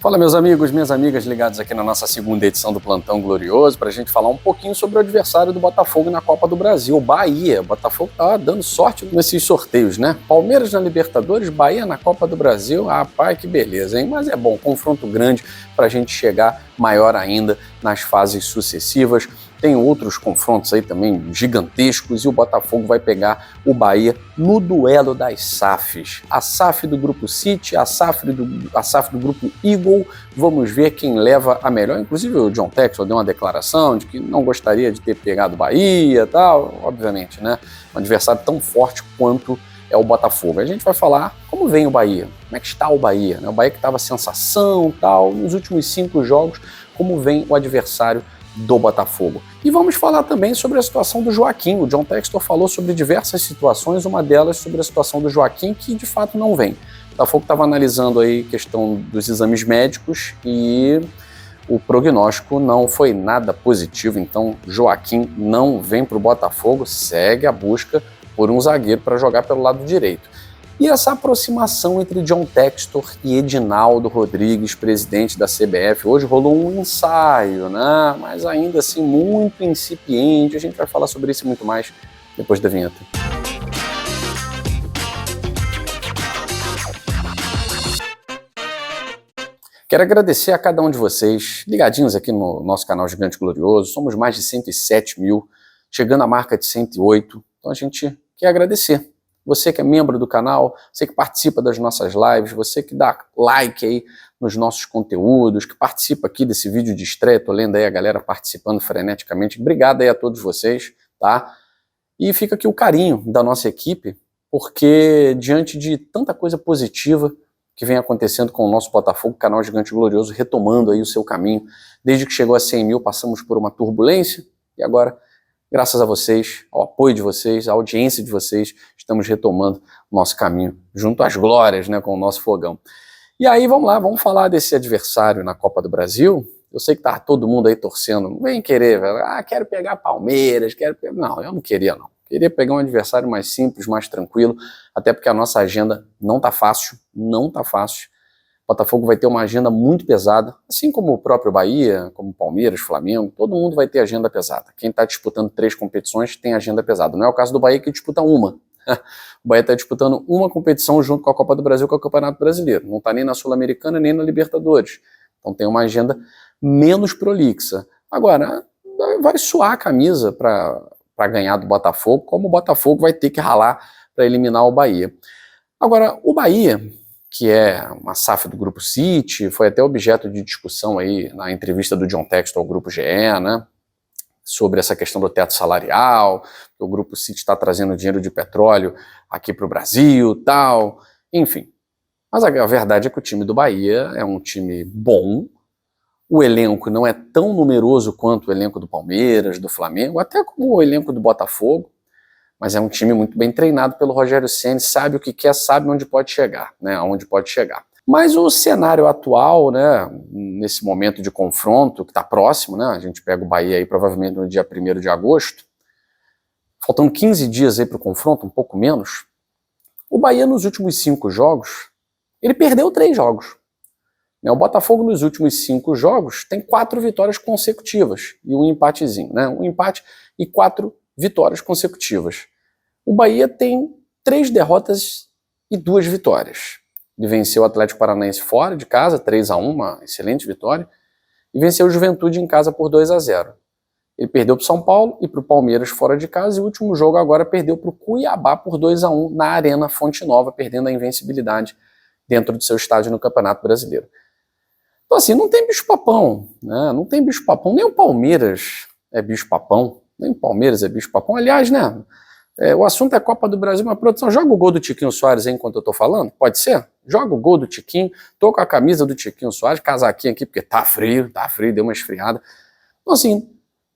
Fala, meus amigos, minhas amigas ligados aqui na nossa segunda edição do Plantão Glorioso, para a gente falar um pouquinho sobre o adversário do Botafogo na Copa do Brasil, o Bahia. O Botafogo tá dando sorte nesses sorteios, né? Palmeiras na Libertadores, Bahia na Copa do Brasil. Ah, pai, que beleza, hein? Mas é bom, confronto grande para a gente chegar maior ainda nas fases sucessivas. Tem outros confrontos aí também gigantescos e o Botafogo vai pegar o Bahia no duelo das SAFs. A SAF do Grupo City, a SAF do Grupo Eagle. Vamos ver quem leva a melhor. Inclusive o John Textor deu uma declaração de que não gostaria de ter pegado o Bahia e tal. Obviamente, né? Um adversário tão forte quanto é o Botafogo. A gente vai falar como vem o Bahia, como é que está o Bahia, né? O Bahia que estava sensação tal, nos últimos 5 jogos, como vem o adversário do Botafogo. E vamos falar também sobre a situação do Joaquim. O John Textor falou sobre diversas situações, uma delas sobre a situação do Joaquim, que de fato não vem. O Botafogo estava analisando aí a questão dos exames médicos e o prognóstico não foi nada positivo, então Joaquim não vem para o Botafogo, segue a busca por um zagueiro para jogar pelo lado direito. E essa aproximação entre John Textor e Edinaldo Rodrigues, presidente da CBF, hoje rolou um ensaio, né? Mas ainda assim muito incipiente. A gente vai falar sobre isso muito mais depois da vinheta. Quero agradecer a cada um de vocês, ligadinhos aqui no nosso canal Gigante Glorioso. Somos mais de 107 mil, chegando à marca de 108. Então a gente quer agradecer. Você que é membro do canal, você que participa das nossas lives, você que dá like aí nos nossos conteúdos, que participa aqui desse vídeo de estreia, tô lendo aí a galera participando freneticamente. Obrigado aí a todos vocês, tá? E fica aqui o carinho da nossa equipe, porque diante de tanta coisa positiva que vem acontecendo com o nosso Botafogo, canal Gigante Glorioso, retomando aí o seu caminho, desde que chegou a 100 mil, passamos por uma turbulência, e agora, graças a vocês, ao apoio de vocês, à audiência de vocês, estamos retomando o nosso caminho junto às glórias, né, com o nosso fogão. E aí, vamos lá, vamos falar desse adversário na Copa do Brasil. Eu sei que tá todo mundo aí torcendo, não vem querer, velho. Quero pegar Palmeiras, quero pegar... Não, eu não queria, não. Queria pegar um adversário mais simples, mais tranquilo, até porque a nossa agenda não tá fácil, não tá fácil. O Botafogo vai ter uma agenda muito pesada, assim como o próprio Bahia, como Palmeiras, Flamengo, todo mundo vai ter agenda pesada. Quem está disputando 3 competições tem agenda pesada. Não é o caso do Bahia, que disputa uma. O Bahia está disputando uma competição junto com a Copa do Brasil, com o Campeonato Brasileiro. Não está nem na Sul-Americana, nem na Libertadores. Então tem uma agenda menos prolixa. Agora, vai suar a camisa para ganhar do Botafogo, como o Botafogo vai ter que ralar para eliminar o Bahia. Agora, o Bahia, que é uma SAF do Grupo City, foi até objeto de discussão aí na entrevista do John Textor ao Grupo GE, né, sobre essa questão do teto salarial, que o Grupo City está trazendo dinheiro de petróleo aqui para o Brasil, tal, enfim. Mas a verdade é que o time do Bahia é um time bom, o elenco não é tão numeroso quanto o elenco do Palmeiras, do Flamengo, até como o elenco do Botafogo, mas é um time muito bem treinado pelo Rogério Ceni, sabe o que quer, sabe onde pode chegar, né, aonde pode chegar. Mas o cenário atual, né, nesse momento de confronto, que está próximo, né, a gente pega o Bahia aí provavelmente no dia 1º de agosto, faltando 15 dias aí para o confronto, um pouco menos, o Bahia nos últimos 5 jogos, ele perdeu 3 jogos. O Botafogo nos últimos 5 jogos tem 4 vitórias consecutivas e um empatezinho, né, um empate e 4 vitórias consecutivas. O Bahia tem 3 derrotas e 2 vitórias. Ele venceu o Atlético Paranaense fora de casa, 3-1, uma excelente vitória, e venceu o Juventude em casa por 2-0. Ele perdeu para o São Paulo e para o Palmeiras fora de casa, e o último jogo agora perdeu para o Cuiabá por 2-1 na Arena Fonte Nova, perdendo a invencibilidade dentro do seu estádio no Campeonato Brasileiro. Então assim, não tem bicho-papão, né? Não tem bicho-papão, nem o Palmeiras é bicho-papão, nem o Palmeiras é bicho-papão. Aliás, né, o assunto é Copa do Brasil, mas produção, joga o gol do Tiquinho Soares aí enquanto eu tô falando, pode ser? Joga o gol do Tiquinho, tô com a camisa do Tiquinho Soares, casaquinho aqui, porque tá frio, deu uma esfriada. Então assim,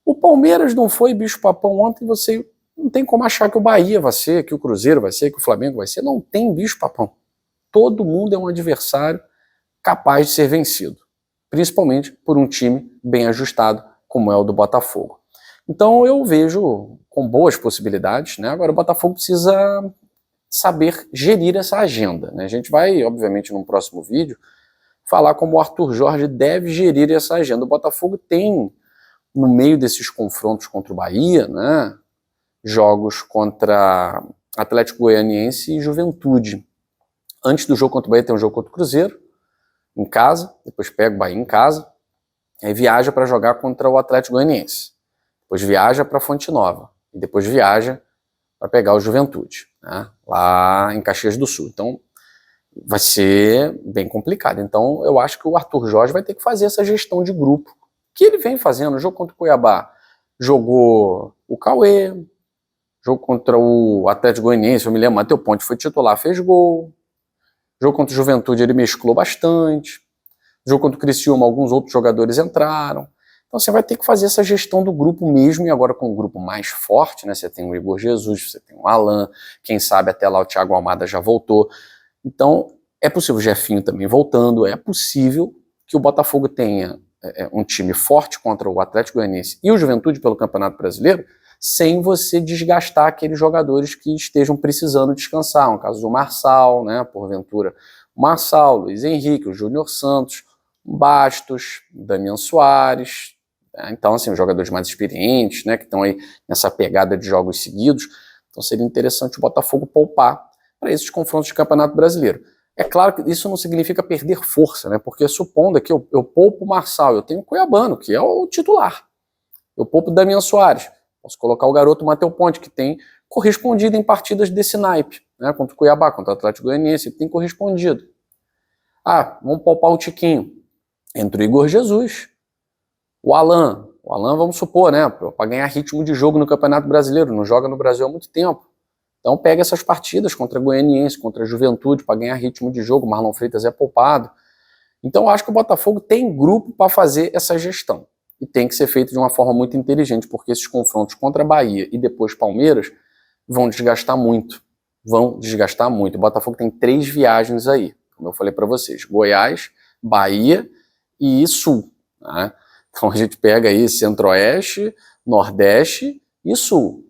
o Palmeiras não foi bicho-papão ontem, você não tem como achar que o Bahia vai ser, que o Cruzeiro vai ser, que o Flamengo vai ser, não tem bicho-papão. Todo mundo é um adversário capaz de ser vencido, principalmente por um time bem ajustado, como é o do Botafogo. Então eu vejo com boas possibilidades, né? Agora o Botafogo precisa saber gerir essa agenda, né? A gente vai, obviamente, num próximo vídeo, falar como o Arthur Jorge deve gerir essa agenda. O Botafogo tem, no meio desses confrontos contra o Bahia, né, jogos contra Atlético Goianiense e Juventude. Antes do jogo contra o Bahia tem um jogo contra o Cruzeiro, em casa, depois pega o Bahia em casa, aí viaja para jogar contra o Atlético Goianiense, depois viaja para Fonte Nova, e depois viaja para pegar o Juventude, né, lá em Caxias do Sul. Então, vai ser bem complicado. Então, eu acho que o Arthur Jorge vai ter que fazer essa gestão de grupo, que ele vem fazendo. No jogo contra o Cuiabá, jogou o Cauê, jogo contra o Atlético Goianiense, eu me lembro, Matheus Ponte foi titular, fez gol. Jogo contra o Juventude ele mesclou bastante. Jogo contra o Criciúma, alguns outros jogadores entraram. Então você vai ter que fazer essa gestão do grupo mesmo, e agora com um grupo mais forte, né? Você tem o Igor Jesus, você tem o Alan, quem sabe até lá o Thiago Almada já voltou. Então é possível o Jefinho também voltando, é possível que o Botafogo tenha um time forte contra o Atlético Goianiense e o Juventude pelo Campeonato Brasileiro, sem você desgastar aqueles jogadores que estejam precisando descansar. No caso do Marçal, né, porventura, o Marçal, Luiz Henrique, o Júnior Santos, Bastos, Damian Soares, né? Então, assim, os jogadores mais experientes, né, que estão aí nessa pegada de jogos seguidos. Então seria interessante o Botafogo poupar para esses confrontos de Campeonato Brasileiro. É claro que isso não significa perder força, né, porque supondo que eu poupo o Marçal, eu tenho o Cuiabano, que é o titular. Eu poupo o Damian Soares. Posso colocar o garoto Matheus Ponte, que tem correspondido em partidas desse naipe, né, contra o Cuiabá, contra o Atlético Goianiense, ele tem correspondido. Ah, vamos poupar o Tiquinho. Entre o Igor Jesus, o Alan, vamos supor, né, para ganhar ritmo de jogo no Campeonato Brasileiro, não joga no Brasil há muito tempo. Então pega essas partidas contra a Goianiense, contra a Juventude, para ganhar ritmo de jogo, Marlon Freitas é poupado. Então eu acho que o Botafogo tem grupo para fazer essa gestão. E tem que ser feito de uma forma muito inteligente, porque esses confrontos contra a Bahia e depois Palmeiras vão desgastar muito. Vão desgastar muito. O Botafogo tem 3 viagens aí, como eu falei para vocês. Goiás, Bahia e Sul. Né? Então a gente pega aí Centro-Oeste, Nordeste e Sul.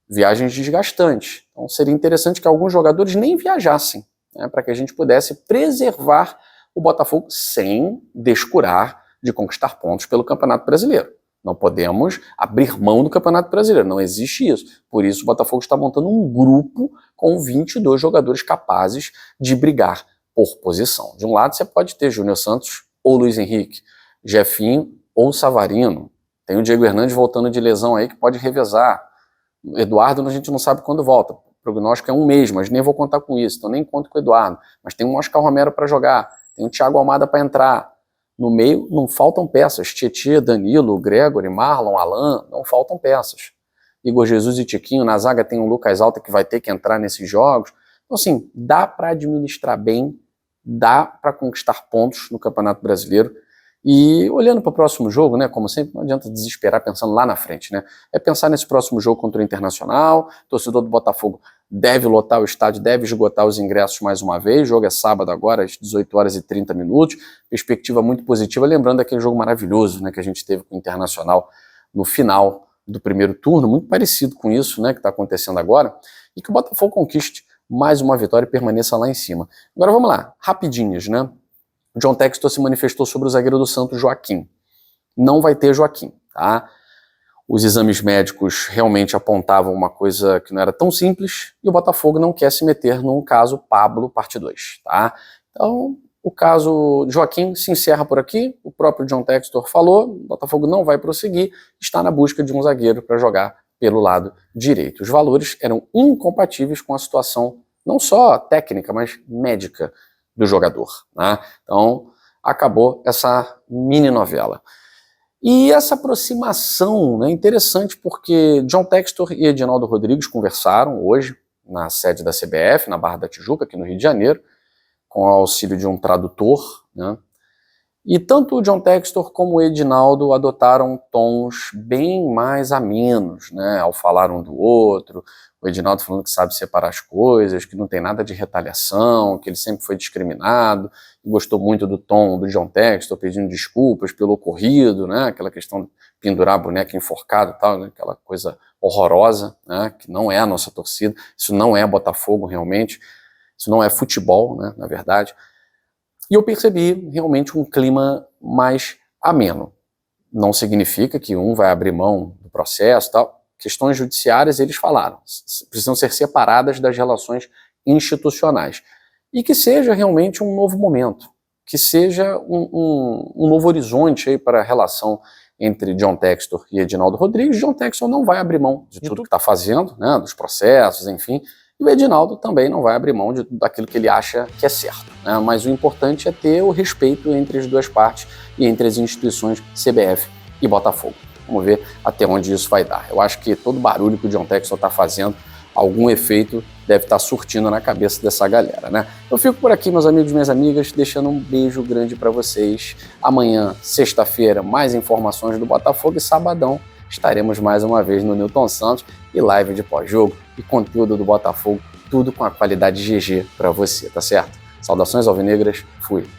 Viagens desgastantes. Então seria interessante que alguns jogadores nem viajassem, né, para que a gente pudesse preservar o Botafogo sem descurar de conquistar pontos pelo Campeonato Brasileiro. Não podemos abrir mão do Campeonato Brasileiro, não existe isso. Por isso o Botafogo está montando um grupo com 22 jogadores capazes de brigar por posição. De um lado você pode ter Júnior Santos ou Luiz Henrique, Jefinho ou Savarino. Tem o Diego Hernandes voltando de lesão aí que pode revezar. Eduardo a gente não sabe quando volta. O prognóstico é 1 mês, mas nem vou contar com isso, então nem conto com o Eduardo. Mas tem um Oscar Romero para jogar, tem o Thiago Almada para entrar. No meio não faltam peças. Tietê, Danilo, Gregory, Marlon, Alan, não faltam peças. Igor Jesus e Tiquinho, na zaga tem o Lucas Alta que vai ter que entrar nesses jogos. Então assim, dá para administrar bem, dá para conquistar pontos no Campeonato Brasileiro. E olhando para o próximo jogo, né, como sempre, não adianta desesperar pensando lá na frente, né? É pensar nesse próximo jogo contra o Internacional. O torcedor do Botafogo deve lotar o estádio, deve esgotar os ingressos mais uma vez. O jogo é sábado agora, às 18h30. Perspectiva muito positiva, lembrando aquele jogo maravilhoso, né, que a gente teve com o Internacional no final do primeiro turno, muito parecido com isso, né, que está acontecendo agora, e que o Botafogo conquiste mais uma vitória e permaneça lá em cima. Agora vamos lá, rapidinhas, né? O John Textor se manifestou sobre o zagueiro do Santos, Joaquim. Não vai ter Joaquim, tá? Os exames médicos realmente apontavam uma coisa que não era tão simples e o Botafogo não quer se meter num caso Pablo, parte 2, tá? Então, o caso Joaquim se encerra por aqui. O próprio John Textor falou, o Botafogo não vai prosseguir, está na busca de um zagueiro para jogar pelo lado direito. Os valores eram incompatíveis com a situação não só técnica, mas médica do jogador, né? Então, acabou essa mini novela. E essa aproximação é interessante porque John Textor e Edinaldo Rodrigues conversaram hoje na sede da CBF, na Barra da Tijuca, aqui no Rio de Janeiro, com o auxílio de um tradutor, né? E tanto o John Textor como o Edinaldo adotaram tons bem mais amenos, né, ao falar um do outro. O Edinaldo falando que sabe separar as coisas, que não tem nada de retaliação, que ele sempre foi discriminado, e gostou muito do tom do John Textor, pedindo desculpas pelo ocorrido, né, aquela questão de pendurar a boneca enforcada e tal, né, aquela coisa horrorosa, né, que não é a nossa torcida, isso não é Botafogo realmente, isso não é futebol, né, na verdade. E eu percebi realmente um clima mais ameno. Não significa que um vai abrir mão do processo, tal. Questões judiciárias, eles falaram, precisam ser separadas das relações institucionais. E que seja realmente um novo momento, que seja um novo horizonte aí para a relação entre John Textor e Edinaldo Rodrigues. John Textor não vai abrir mão de tudo que está fazendo, né, dos processos, enfim, e o Edinaldo também não vai abrir mão daquilo que ele acha que é certo, né? Mas o importante é ter o respeito entre as duas partes e entre as instituições CBF e Botafogo. Vamos ver até onde isso vai dar. Eu acho que todo barulho que o John Textor está fazendo, algum efeito deve estar surtindo na cabeça dessa galera, né? Eu fico por aqui, meus amigos e minhas amigas, deixando um beijo grande para vocês. Amanhã, sexta-feira, mais informações do Botafogo e sabadão estaremos mais uma vez no Newton Santos e live de pós-jogo e conteúdo do Botafogo, tudo com a qualidade GG para você, tá certo? Saudações alvinegras, fui!